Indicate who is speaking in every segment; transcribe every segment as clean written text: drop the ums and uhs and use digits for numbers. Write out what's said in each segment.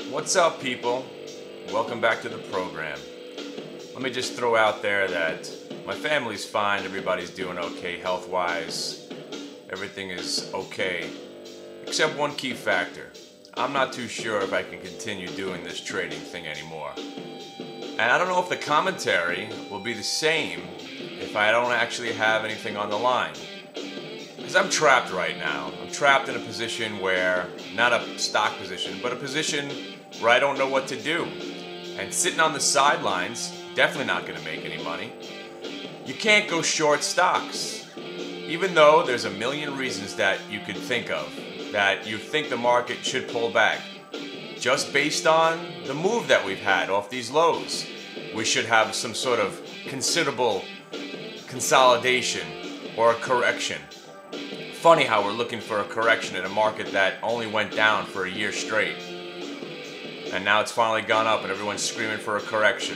Speaker 1: What's up, people? Welcome back to the program. Let me just throw out there that my family's fine, everybody's doing okay health-wise, everything is okay, except one key factor. I'm not too sure if I can continue doing this trading thing anymore. And I don't know if the commentary will be the same if I don't actually have anything on the line. Because I'm trapped right now. I'm trapped in a position where, not a stock position, but a position where I don't know what to do. And sitting on the sidelines, definitely not going to make any money. You can't go short stocks. Even though there's a million reasons that you could think of, that you think the market should pull back. Just based on the move that we've had off these lows, we should have some sort of considerable consolidation or a correction. Funny how we're looking for a correction in a market that only went down for a year straight. And now it's finally gone up and everyone's screaming for a correction.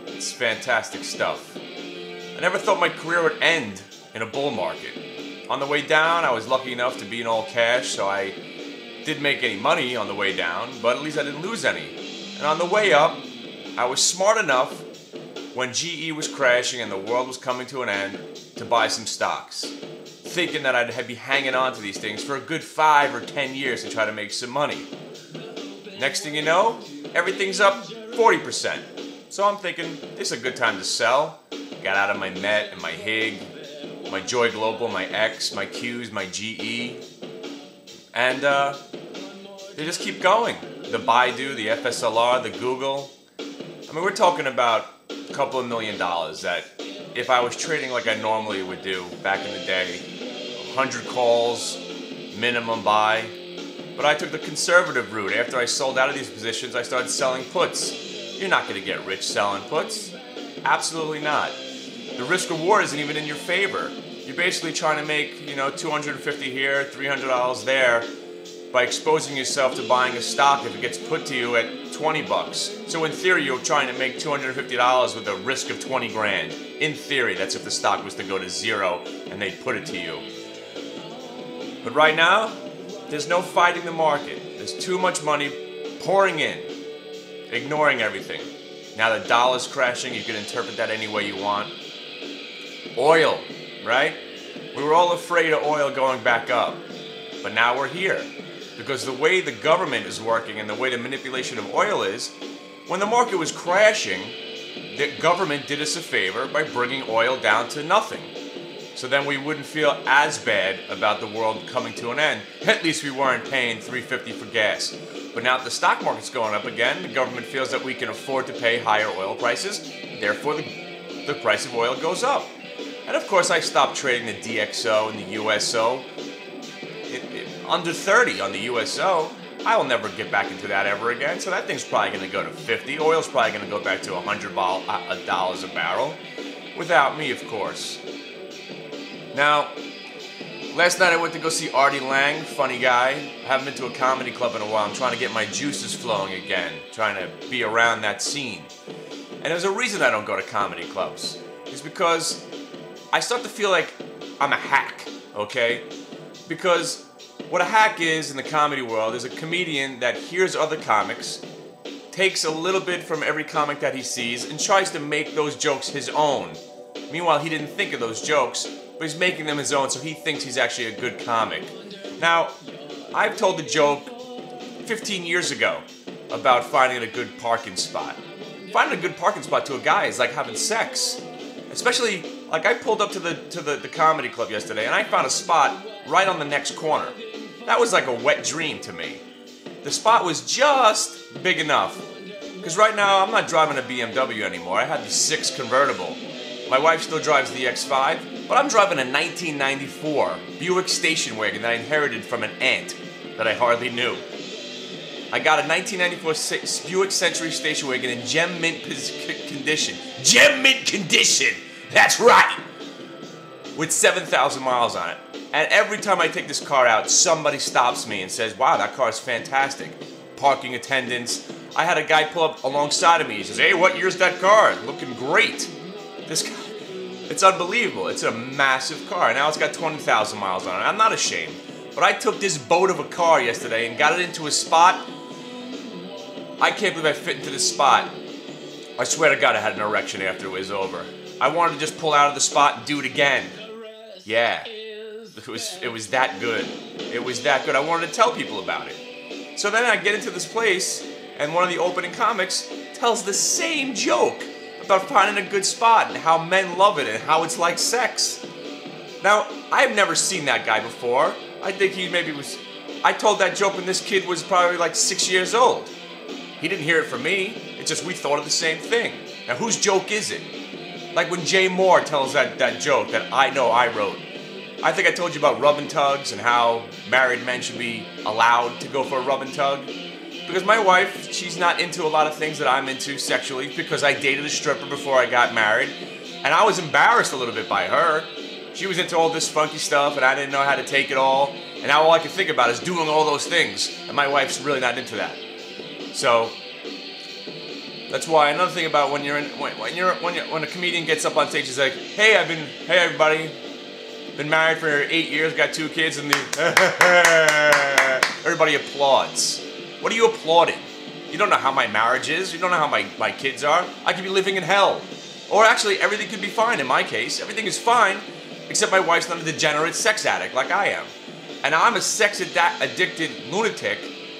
Speaker 1: It's fantastic stuff. I never thought my career would end in a bull market. On the way down, I was lucky enough to be in all cash, so I didn't make any money on the way down, but at least I didn't lose any. And on the way up, I was smart enough when GE was crashing and the world was coming to an end to buy some stocks, thinking that I'd be hanging on to these things for a good 5 or 10 years to try to make some money. Next thing you know, everything's up 40%. So I'm thinking, this is a good time to sell. Got out of my Met and my HIG, my Joy Global, my X, my Qs, my GE. And they just keep going. The Baidu, the FSLR, the Google. I mean, we're talking about a couple of $1 million that if I was trading like I normally would do back in the day, 100 calls, minimum buy. But I took the conservative route. After I sold out of these positions, I started selling puts. You're not going to get rich selling puts. Absolutely not. The risk reward isn't even in your favor. You're basically trying to make, $250 here, $300 there by exposing yourself to buying a stock if it gets put to you at 20 bucks. So in theory, you're trying to make $250 with a risk of 20 grand. In theory, that's if the stock was to go to zero and they'd put it to you. But right now, there's no fighting the market. There's too much money pouring in, ignoring everything. Now the dollar's crashing, you can interpret that any way you want. Oil, right? We were all afraid of oil going back up, but now we're here. Because the way the government is working and the way the manipulation of oil is, when the market was crashing, the government did us a favor by bringing oil down to nothing. So then we wouldn't feel as bad about the world coming to an end. At least we weren't paying $3.50 for gas. But now that the stock market's going up again, the government feels that we can afford to pay higher oil prices. Therefore, the price of oil goes up. And of course, I stopped trading the DXO and the USO. Under 30 on the USO, I will never get back into that ever again. So that thing's probably going to go to 50. Oil's probably going to go back to $100 a barrel. Without me, of course. Now, last night I went to go see Artie Lang, funny guy. I haven't been to a comedy club in a while. I'm trying to get my juices flowing again, trying to be around that scene. And there's a reason I don't go to comedy clubs. It's because I start to feel like I'm a hack, okay? Because what a hack is in the comedy world is a comedian that hears other comics, takes a little bit from every comic that he sees, and tries to make those jokes his own. Meanwhile, he didn't think of those jokes, but he's making them his own, so he thinks he's actually a good comic. Now, I've told the joke 15 years ago about finding a good parking spot. Finding a good parking spot to a guy is like having sex. Especially, like I pulled up to the comedy club yesterday and I found a spot right on the next corner. That was like a wet dream to me. The spot was just big enough. Because right now, I'm not driving a BMW anymore. I had the 6 convertible. My wife still drives the X5, but I'm driving a 1994 Buick station wagon that I inherited from an aunt that I hardly knew. I got a 1994 Buick Century station wagon in gem mint condition. Gem mint condition! That's right! With 7,000 miles on it. And every time I take this car out, somebody stops me and says, wow, that car is fantastic. Parking attendants. I had a guy pull up alongside of me. He says, hey, what year's that car? Looking great. This car, it's unbelievable. It's a massive car. Now it's got 20,000 miles on it. I'm not ashamed. But I took this boat of a car yesterday and got it into a spot I can't believe I fit into this spot. I swear to God I had an erection after it was over. I wanted to just pull out of the spot and do it again. Yeah. It was that good. It was that good. I wanted to tell people about it. So then I get into this place, and one of the opening comics tells the same joke about finding a good spot and how men love it and how it's like sex. Now, I've never seen that guy before. I think he maybe was... I told that joke when this kid was probably like 6 years old. He didn't hear it from me. It's just we thought of the same thing. Now, whose joke is it? Like when Jay Moore tells that joke that I know I wrote. I think I told you about rub and tugs and how married men should be allowed to go for a rub and tug. Because my wife, she's not into a lot of things that I'm into sexually because I dated a stripper before I got married. And I was embarrassed a little bit by her. She was into all this funky stuff and I didn't know how to take it all. And now all I can think about is doing all those things. And my wife's really not into that. So that's why another thing about when a comedian gets up on stage, he's like, hey everybody, been married for 8 years, got 2 kids, and everybody applauds. What are you applauding? You don't know how my marriage is. You don't know how my kids are. I could be living in hell. Or actually, everything could be fine in my case. Everything is fine, except my wife's not a degenerate sex addict like I am. And I'm a sex-addicted lunatic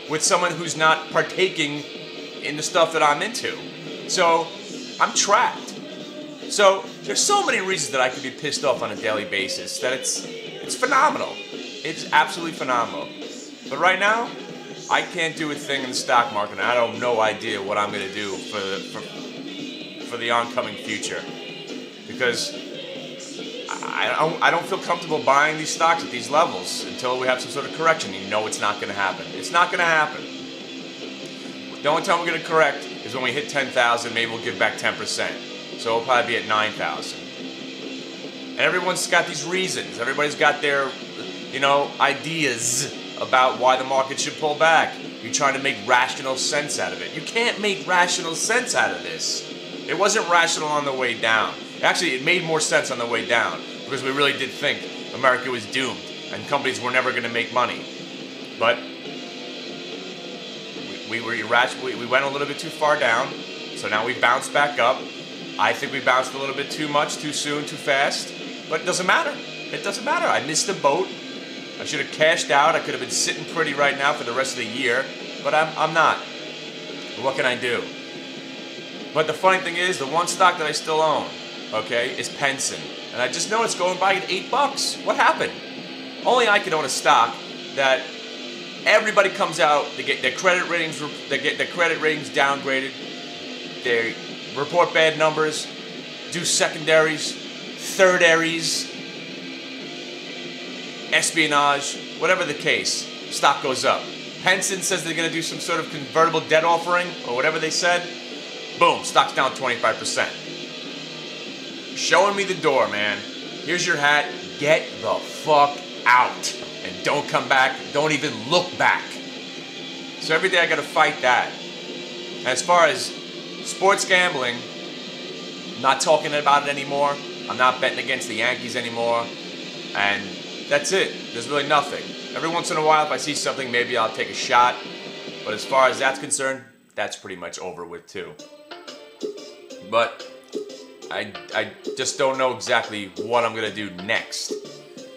Speaker 1: with someone who's not partaking in the stuff that I'm into. So, I'm trapped. So, there's so many reasons that I could be pissed off on a daily basis that it's phenomenal. It's absolutely phenomenal. But right now, I can't do a thing in the stock market, and I have no idea what I'm going to do for the oncoming future. Because I don't feel comfortable buying these stocks at these levels until we have some sort of correction. You know it's not going to happen. It's not going to happen. The only time we're going to correct is when we hit 10,000, maybe we'll give back 10%. So we'll probably be at 9,000. And everyone's got these reasons. Everybody's got their, ideas about why the market should pull back. You're trying to make rational sense out of it. You can't make rational sense out of this. It wasn't rational on the way down. Actually, it made more sense on the way down because we really did think America was doomed and companies were never going to make money. But we were irrational. We went a little bit too far down, so now we bounced back up. I think we bounced a little bit too much, too soon, too fast. But it doesn't matter. It doesn't matter. I missed the boat. I should have cashed out. I could have been sitting pretty right now for the rest of the year, but I'm not. What can I do? But the funny thing is, the one stock that I still own, okay, is Penson. And I just know it's going by at $8. What happened? Only I can own a stock that everybody comes out, they get their credit ratings, downgraded, they report bad numbers, do secondaries, thirdaries, espionage, whatever the case, stock goes up. Penson says they're going to do some sort of convertible debt offering, or whatever they said. Boom, stock's down 25%. Showing me the door, man. Here's your hat. Get the fuck out. And don't come back. Don't even look back. So every day I got to fight that. And as far as sports gambling, I'm not talking about it anymore. I'm not betting against the Yankees anymore. And that's it. There's really nothing. Every once in a while, if I see something, maybe I'll take a shot. But as far as that's concerned, that's pretty much over with too. But I just don't know exactly what I'm going to do next.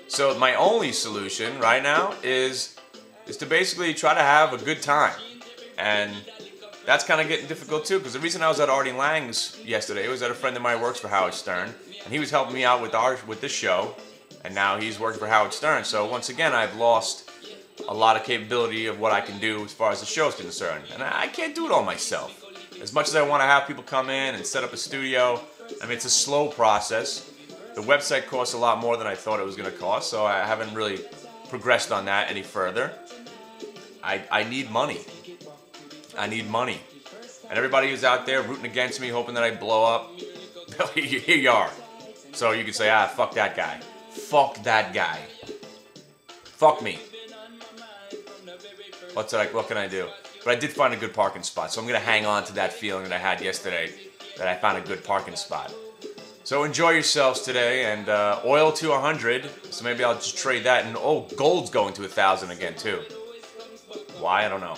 Speaker 1: So my only solution right now is to basically try to have a good time. And that's kind of getting difficult too, because the reason I was at Artie Lang's yesterday was that a friend of mine works for Howard Stern, and he was helping me out with this show, and now he's working for Howard Stern. So once again, I've lost a lot of capability of what I can do as far as the show is concerned. And I can't do it all myself. As much as I want to have people come in and set up a studio, I mean, it's a slow process. The website costs a lot more than I thought it was going to cost, so I haven't really progressed on that any further. I need money. I need money. And everybody who's out there rooting against me, hoping that I blow up, here you are. So you can say, fuck that guy. Fuck that guy. Fuck me. What can I do? But I did find a good parking spot, so I'm going to hang on to that feeling that I had yesterday, that I found a good parking spot. So enjoy yourselves today, and oil to 100, so maybe I'll just trade that, and gold's going to 1,000 again too. Why? I don't know.